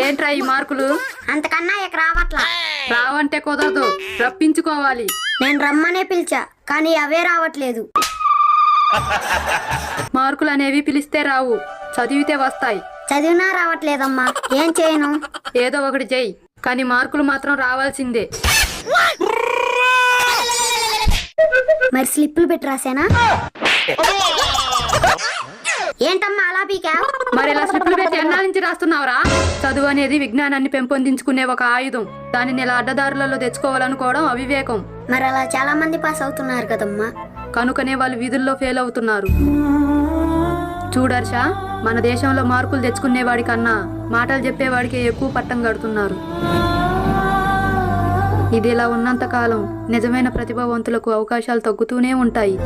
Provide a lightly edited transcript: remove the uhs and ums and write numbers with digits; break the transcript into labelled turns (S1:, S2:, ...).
S1: ఏంట్రా ఈ మార్కులు?
S2: అంతకన్నా ఇక రావట్లా.
S1: రావంటే కుదరదు, రప్పించుకోవాలి.
S2: నేను రమ్మనే పిలిచా, కానీ అవే రావట్లేదు.
S1: మార్కులు అనేవి పిలిస్తే రావు, చదివితే వస్తాయి.
S2: చదివినా రావట్లేదమ్మా, ఏం చేయను?
S1: ఏదో ఒకటి చెయ్యి, కానీ మార్కులు మాత్రం రావాల్సిందే.
S2: మరి స్లిప్పులు పెట్టి రాసానా? ఏంటమ్మా అలా పీకా?
S1: మరి ఇలా స్లిప్పులు పెట్టి ఎన్నాళ్ళ నుంచి రాస్తున్నావురా? చదువు అనేది విజ్ఞానాన్ని పెంపొందించుకునే ఒక ఆయుధం. దానిని ఇలా అడ్డదారులలో తెచ్చుకోవాలనుకోవడం అవివేకం.
S2: మరి అలా చాలా మంది పాస్ అవుతున్నారు కదమ్మా.
S1: కనుకనే వాళ్ళు వీధుల్లో ఫెయిల్ అవుతున్నారు. చూడర్షా, మన దేశంలో మార్కులు తెచ్చుకునేవాడి కన్నా మాటలు చెప్పేవాడికే ఎక్కువ పట్టం కడుతున్నారు. ఇది ఇలా ఉన్నంత కాలం నిజమైన ప్రతిభావంతులకు అవకాశాలు తగ్గుతూనే ఉంటాయి.